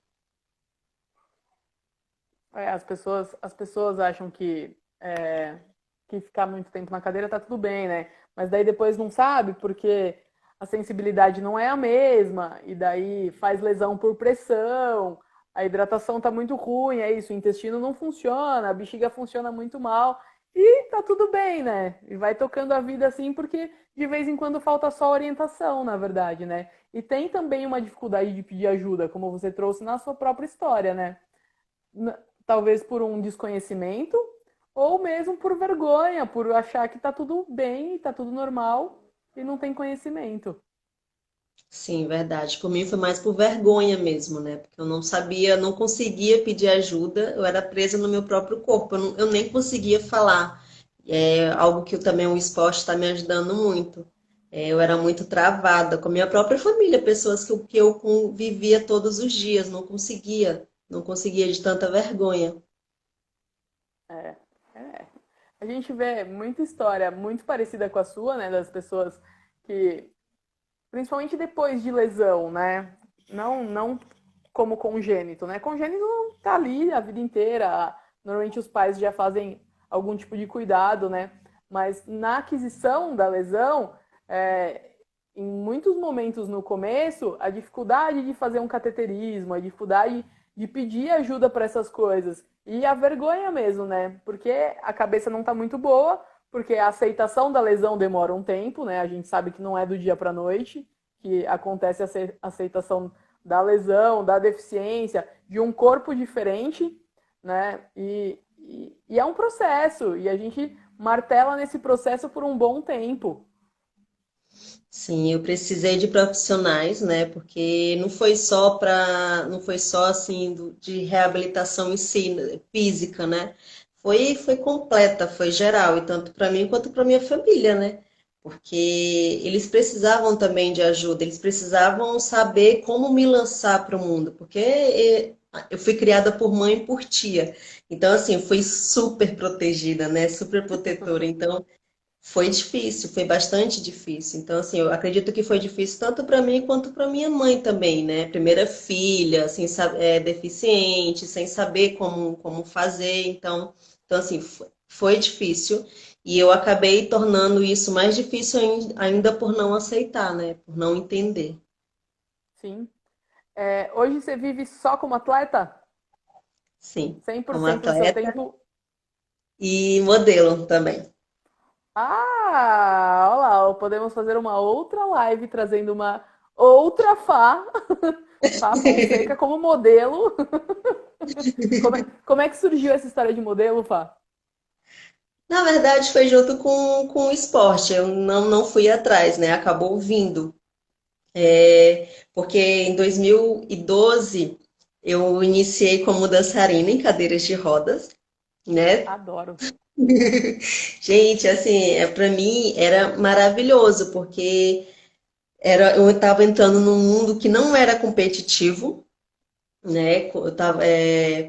S1: As pessoas acham que ficar muito tempo na cadeira tá tudo bem, né? Mas daí depois não sabe porque a sensibilidade não é a mesma, e daí faz lesão por pressão, a hidratação tá muito ruim, é isso, o intestino não funciona, a bexiga funciona muito mal, e tá tudo bem, né? E vai tocando a vida assim porque de vez em quando falta só orientação, na verdade, né? E tem também uma dificuldade de pedir ajuda, como você trouxe na sua própria história, né? Talvez por um desconhecimento ou mesmo por vergonha, por achar que tá tudo bem, tá tudo normal e não tem conhecimento.
S2: Sim, verdade. Por mim foi mais por vergonha mesmo, né? Porque eu não sabia, não conseguia pedir ajuda, eu era presa no meu próprio corpo, eu nem conseguia falar. É algo que também o esporte está me ajudando muito. Eu era muito travada com a minha própria família, pessoas que eu convivia todos os dias, não conseguia de tanta vergonha.
S1: É, é. A gente vê muita história muito parecida com a sua, né? Das pessoas que, principalmente depois de lesão, né? Não como congênito, né? Congênito tá ali a vida inteira. Normalmente os pais já fazem algum tipo de cuidado, né? Mas na aquisição da lesão, é, em muitos momentos no começo, a dificuldade de fazer um cateterismo, a dificuldade de pedir ajuda para essas coisas. E a vergonha mesmo, né? Porque a cabeça não tá muito boa, porque a aceitação da lesão demora um tempo, né? A gente sabe que não é do dia para noite que acontece a aceitação da lesão, da deficiência, de um corpo diferente, né? E é um processo, e a gente martela nesse processo por um bom tempo.
S2: Sim, eu precisei de profissionais, né? Porque não foi só assim de reabilitação em si, né, física, né? Foi completa, foi geral, e tanto para mim quanto para minha família, né? Porque eles precisavam também de ajuda, eles precisavam saber como me lançar para o mundo, porque eu fui criada por mãe e por tia. Então, assim, eu fui super protegida, né? Super protetora. Então, foi difícil, foi bastante difícil. Então, assim, eu acredito que foi difícil tanto para mim quanto para minha mãe também, né? Primeira filha, sem deficiente, sem saber como fazer. Então assim, foi difícil. E eu acabei tornando isso mais difícil ainda por não aceitar, né? Por não entender.
S1: Sim. É, hoje você vive só como atleta?
S2: Sim,
S1: cem por
S2: como
S1: cento do seu
S2: atleta
S1: tempo?
S2: e modelo também.
S1: Ah, olha lá, podemos fazer uma outra live trazendo uma outra Fá Fonseca como modelo. Como é que surgiu essa história de modelo, Fá?
S2: Na verdade, foi junto com o esporte. Eu não fui atrás, né? Acabou vindo. Porque em 2012 eu iniciei como dançarina em cadeiras de rodas, né?
S1: Adoro.
S2: Gente, assim, para mim era maravilhoso, porque eu estava entrando num mundo que não era competitivo, né? Eu estava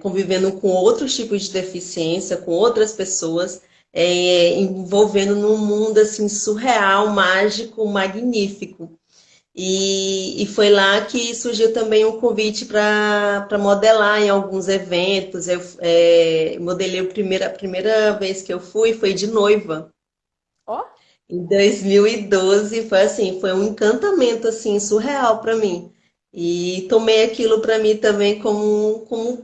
S2: convivendo com outros tipos de deficiência, com outras pessoas, envolvendo num mundo assim surreal, mágico, magnífico. E foi lá que surgiu também um convite para modelar em alguns eventos. Eu modelei a primeira vez que eu fui foi de noiva.
S1: Ó,
S2: Em 2012 foi assim, foi um encantamento assim surreal para mim. E tomei aquilo para mim também como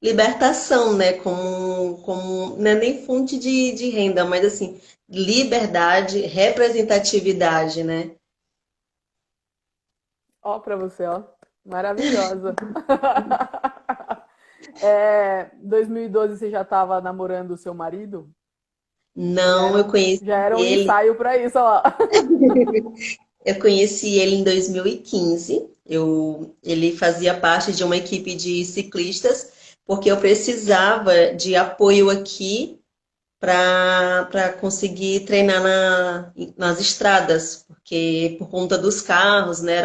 S2: libertação, né? Como não é nem fonte de renda, mas assim, liberdade, representatividade, né?
S1: ó pra você, ó. Maravilhosa. 2012 você já estava namorando o seu marido?
S2: Não, eu conheci
S1: Já era um
S2: ele.
S1: ensaio para isso, ó lá.
S2: Eu conheci ele em 2015. Ele fazia parte de uma equipe de ciclistas, porque eu precisava de apoio aqui para conseguir treinar nas estradas, porque por conta dos carros, né,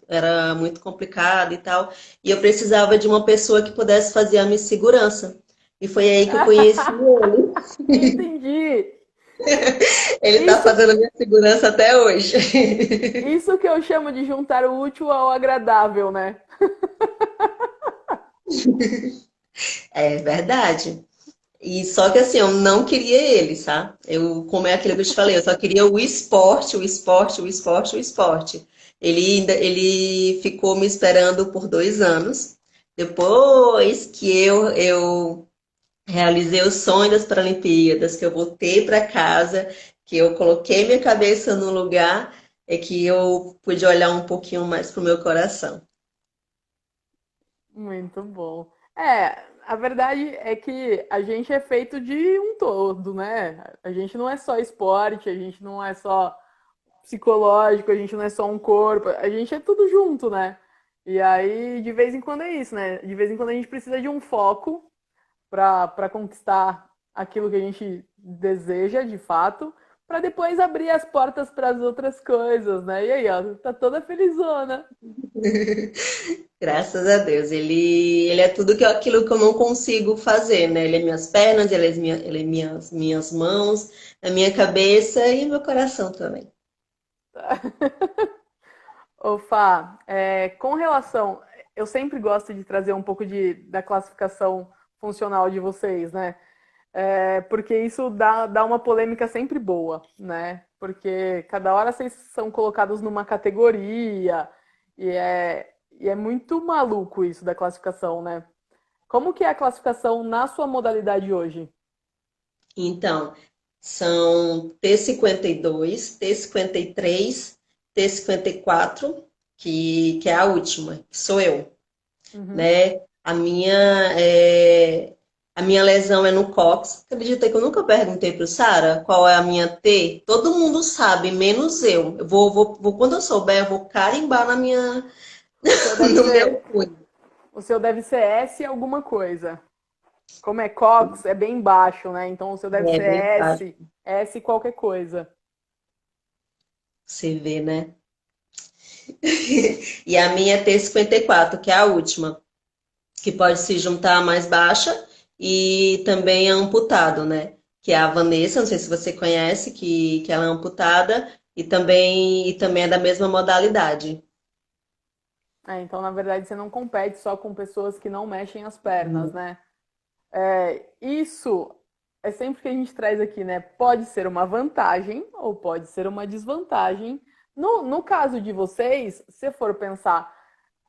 S2: era muito complicado e tal. E eu precisava de uma pessoa que pudesse fazer a minha segurança. E foi aí que eu conheci ele.
S1: Entendi.
S2: Ele está
S1: Isso,
S2: fazendo a minha segurança até hoje.
S1: isso que eu chamo de juntar o útil ao agradável, né?
S2: É verdade. E só que assim, eu não queria ele, sabe? Como é aquilo que eu te falei, eu só queria o esporte, o esporte, o esporte, o esporte. Ele ficou me esperando por 2 anos. Depois que eu realizei o sonho das Paralimpíadas, que eu voltei para casa, que eu coloquei minha cabeça no lugar, é que eu pude olhar um pouquinho mais pro meu coração.
S1: Muito bom. É, a verdade é que a gente é feito de um todo, né? A gente não é só esporte, a gente não é só psicológico, a gente não é só um corpo, a gente é tudo junto, né? E aí, de vez em quando é isso, né? De vez em quando a gente precisa de um foco para conquistar aquilo que a gente deseja de fato, para depois abrir as portas para as outras coisas, né? E aí, ó, tá toda felizona.
S2: Graças a Deus. Ele é tudo aquilo que eu não consigo fazer, né? Ele é minhas pernas, ele é minhas mãos, a minha cabeça e meu coração também.
S1: Ô, Fá, com relação. Eu sempre gosto de trazer um pouco da classificação funcional de vocês, né? Porque isso dá uma polêmica sempre boa, né? Porque cada hora vocês são colocados numa categoria e é muito maluco isso da classificação, né? Como que é a classificação na sua modalidade hoje?
S2: Então, são T52, T53, T54, que é a última, que sou eu,
S1: Uhum.
S2: né? A minha, é, a minha lesão é no cóccix. Acredita que eu nunca perguntei para o Sara qual é a minha T? Todo mundo sabe, menos eu. Quando eu souber, eu vou carimbar
S1: O seu deve
S2: no meu
S1: ser,
S2: punho.
S1: o seu deve ser S alguma coisa. Como é Cox, é bem baixo, né? Então o seu deve
S2: É
S1: ser
S2: bem fácil,
S1: S qualquer coisa.
S2: você vê, né? E a minha é T54, que é a última, que pode se juntar à mais baixa e também a amputado, né? Que é a Vanessa, não sei se você conhece, que ela é amputada e também é da mesma modalidade.
S1: Então, na verdade, você não compete só com pessoas que não mexem as pernas,
S2: Hum.
S1: né? Isso é sempre que a gente traz aqui, né? Pode ser uma vantagem ou pode ser uma desvantagem. No caso de vocês, se for pensar,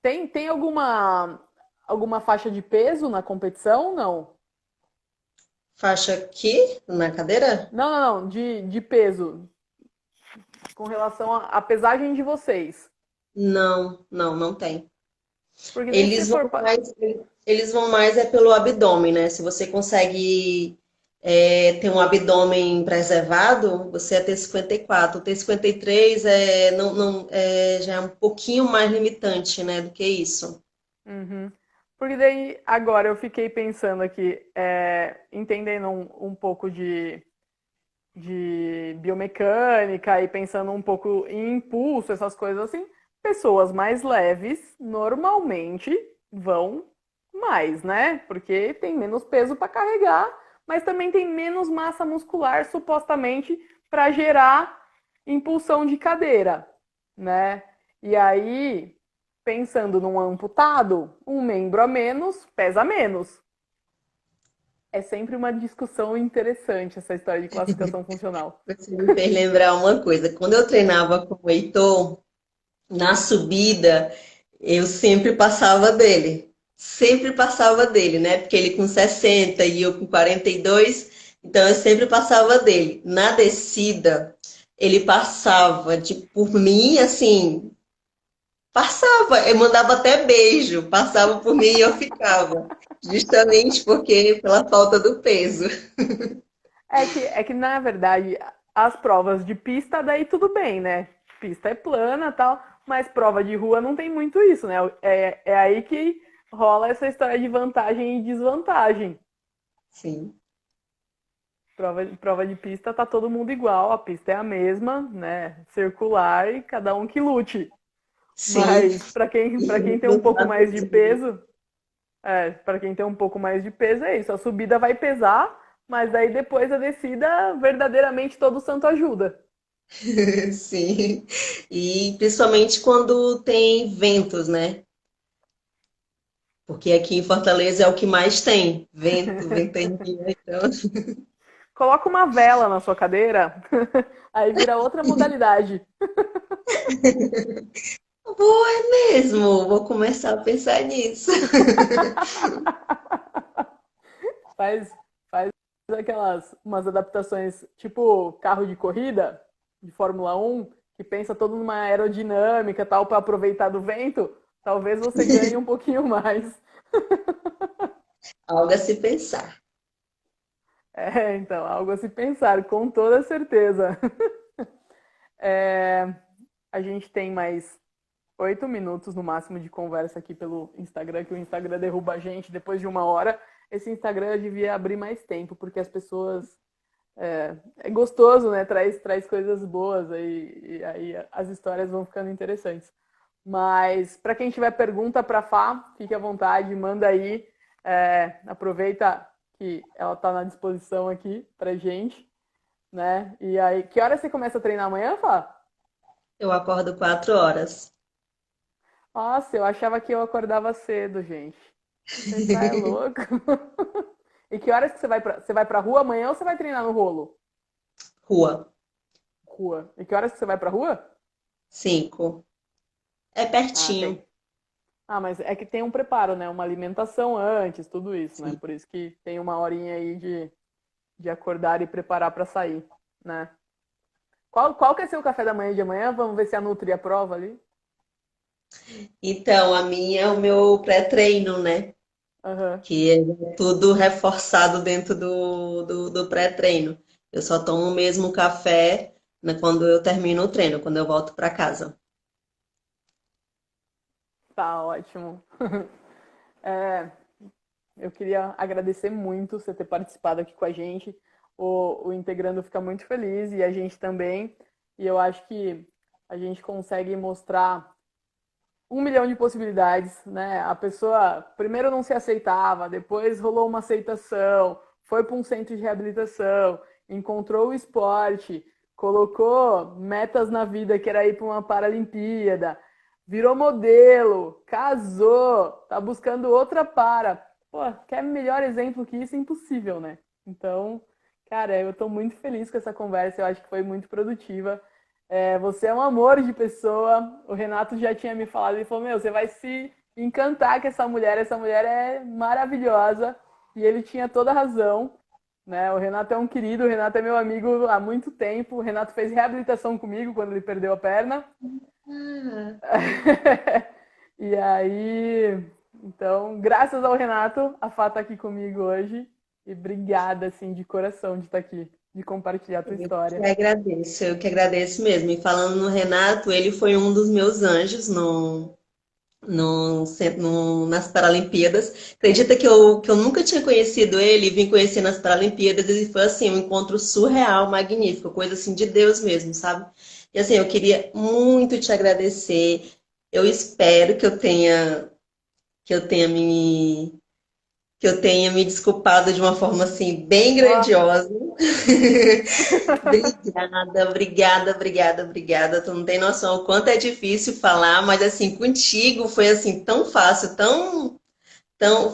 S1: tem alguma faixa de peso na competição? Não.
S2: Faixa aqui na cadeira?
S1: Não, não, não, de peso, com relação à pesagem de vocês.
S2: Não, não, não tem.
S1: Porque daí se
S2: Eles vão
S1: for.
S2: mais, eles vão mais é pelo abdômen, né? Se você consegue ter um abdômen preservado, você é T54. O T53 não, não, já é um pouquinho mais limitante, né, do que isso.
S1: Uhum. Porque daí, agora eu fiquei pensando aqui, entendendo um pouco de biomecânica e pensando um pouco em impulso, essas coisas assim, pessoas mais leves normalmente vão mais, né? Porque tem menos peso para carregar, mas também tem menos massa muscular, supostamente, para gerar impulsão de cadeira, né? E aí, pensando num amputado, um membro a menos pesa menos. É sempre uma discussão interessante essa história de classificação funcional.
S2: Você me fez lembrar uma coisa. Quando eu treinava com o Heitor, na subida, eu sempre passava dele. Sempre passava dele, né? Porque ele com 60 e eu com 42, então eu sempre passava dele. Na descida, ele passava por mim, assim, passava, eu mandava até beijo, passava por mim e eu ficava. Justamente porque pela falta do peso.
S1: É que, na verdade, as provas de pista, daí tudo bem, né? Pista é plana e tal, mas prova de rua não tem muito isso, né? É aí que rola essa história de vantagem e desvantagem.
S2: Sim,
S1: Prova de pista tá todo mundo igual, a pista é a mesma, né? Circular e cada um que lute.
S2: sim.
S1: Mas para quem tem um
S2: Não
S1: pouco
S2: dá
S1: mais de
S2: pra-
S1: peso, para quem tem um pouco mais de peso é isso. A subida vai pesar, mas daí depois a descida, verdadeiramente todo santo ajuda.
S2: Sim. E principalmente quando tem ventos, né? Porque aqui em Fortaleza é o que mais tem, vento, ventania, então.
S1: Coloca uma vela na sua cadeira, aí vira outra modalidade.
S2: Boa, é mesmo, vou começar a pensar nisso.
S1: Faz, faz aquelas umas adaptações tipo carro de corrida de Fórmula 1, que pensa todo numa aerodinâmica tal para aproveitar do vento. Talvez você ganhe um pouquinho mais.
S2: Algo a se pensar.
S1: Então, algo a se pensar, com toda certeza. A gente tem mais 8 minutos no máximo de conversa aqui pelo Instagram, que o Instagram derruba a gente depois de 1 hora. Esse Instagram devia abrir mais tempo, porque as pessoas. É gostoso, né? Traz coisas boas aí, e aí as histórias vão ficando interessantes. Mas para quem tiver pergunta para a Fá, fique à vontade, manda aí. Aproveita que ela está na disposição aqui para gente, né? E aí, que hora você começa a treinar amanhã, Fá?
S2: Eu acordo 4 horas.
S1: Nossa, eu achava que eu acordava cedo, gente. Você tá é louco. E que horas que você vai pra rua amanhã ou você vai treinar no rolo?
S2: Rua.
S1: Rua. E que horas que você vai pra rua?
S2: 5. É
S1: Ah,
S2: pertinho.
S1: tem. Ah, mas é que tem um preparo, né? Uma alimentação antes, tudo isso, né?
S2: Sim.
S1: Por isso que tem uma horinha aí de acordar e preparar pra sair, né? Qual que é seu café da manhã de amanhã? Vamos ver se a Nutri aprova ali.
S2: Então, a minha é o meu pré-treino, né?
S1: Aham.
S2: Que é tudo reforçado dentro do pré-treino. Eu só tomo mesmo café, né, quando eu termino o treino, quando eu volto para casa.
S1: Tá ótimo. É, eu queria agradecer muito você ter participado aqui com a gente. O Integrando fica muito feliz e a gente também. E eu acho que a gente consegue mostrar 1 milhão de possibilidades, né? A pessoa primeiro não se aceitava, depois rolou uma aceitação, foi para um centro de reabilitação, encontrou o esporte, colocou metas na vida que era ir para uma Paralimpíada, virou modelo, casou, tá buscando outra para. Pô, quer melhor exemplo que isso? Impossível, né? Então, cara, eu tô muito feliz com essa conversa, eu acho que foi muito produtiva. Você é um amor de pessoa. O Renato já tinha me falado, ele falou, meu, você vai se encantar com essa mulher é maravilhosa. E ele tinha toda a razão, né? O Renato é um querido, o Renato é meu amigo há muito tempo. O Renato fez reabilitação comigo quando ele perdeu a perna.
S2: Ah,
S1: E aí, então, graças ao Renato, a Fá tá aqui comigo hoje. E obrigada, assim, de coração de estar aqui, de compartilhar a tua história.
S2: eu que agradeço mesmo. E falando no Renato, ele foi um dos meus anjos nas Paralimpíadas. Acredita que eu nunca tinha conhecido ele, e vim conhecer nas Paralimpíadas e foi assim, um encontro surreal, magnífico, coisa assim de Deus mesmo, sabe? E assim, eu queria muito te agradecer. Eu espero que eu tenha me que eu tenha me desculpado de uma forma assim bem
S1: Ó,
S2: grandiosa. Obrigada, obrigada, obrigada, obrigada. Tu não tem noção o quanto é difícil falar, mas assim, contigo foi assim tão fácil, tão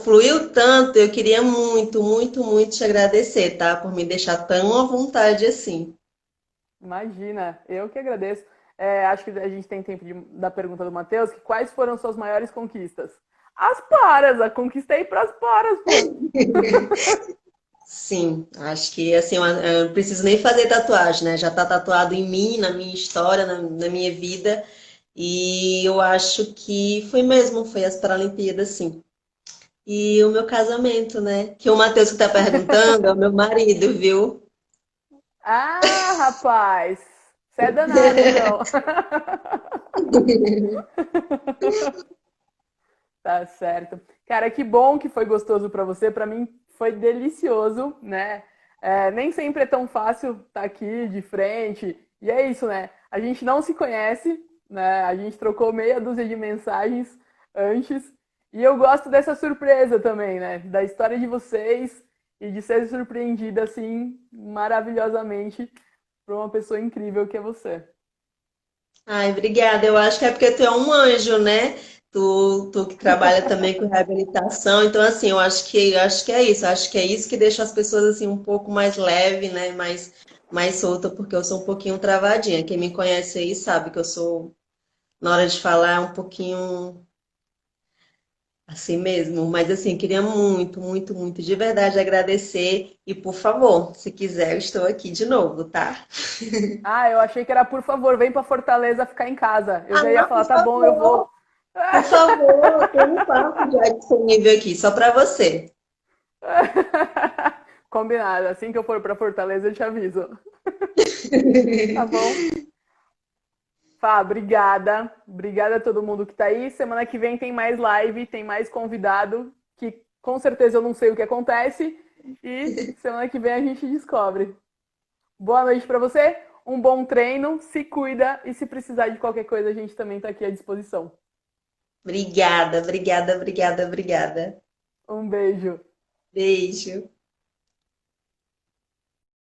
S2: fluiu tanto. Eu queria muito, muito, muito te agradecer, tá? Por me deixar tão à vontade assim.
S1: imagina, eu que agradeço. Acho que a gente tem tempo da pergunta do Matheus, que quais foram suas maiores conquistas? As paras, a conquistei para as paras, pô.
S2: Sim, acho que assim, eu não preciso nem fazer tatuagem, né? Já tá tatuado em mim, na minha história, na minha vida. E eu acho que foi as Paralimpíadas, sim. E o meu casamento, né? Que o Matheus que tá perguntando é o meu marido, viu?
S1: Ah, rapaz, você é danado, então. Tá certo. Cara, que bom que foi gostoso para você. Para mim foi delicioso, né? Nem sempre é tão fácil estar aqui de frente. E é isso, né? A gente não se conhece, né? A gente trocou meia dúzia de mensagens antes. E eu gosto dessa surpresa também, né? Da história de vocês e de ser surpreendida assim maravilhosamente por uma pessoa incrível que é você.
S2: Ai, obrigada. Eu acho que é porque tu é um anjo, né? Tu que trabalha também com reabilitação. Então, assim, eu acho que é isso. Eu acho que é isso que deixa as pessoas assim um pouco mais leve, né? Mais solta, porque eu sou um pouquinho travadinha. Quem me conhece aí sabe que eu sou, na hora de falar, um pouquinho assim mesmo. Mas assim, queria muito, muito, muito de verdade agradecer. E por favor, se quiser, eu estou aqui de novo, tá?
S1: Ah, eu achei que era por favor, vem para Fortaleza ficar em casa. Eu já ia
S2: Ah,
S1: falar,
S2: por
S1: tá bom, eu vou.
S2: favor. Por favor, tem um quarto já disponível aqui, só para você.
S1: Combinado. Assim que eu for para Fortaleza, eu te aviso. Tá bom? Fá, obrigada. Obrigada a todo mundo que tá aí. Semana que vem tem mais live, tem mais convidado, que com certeza eu não sei o que acontece. E semana que vem a gente descobre. Boa noite para você, um bom treino, se cuida e se precisar de qualquer coisa, a gente também tá aqui à disposição.
S2: Obrigada, obrigada, obrigada, obrigada.
S1: Um beijo.
S2: Beijo.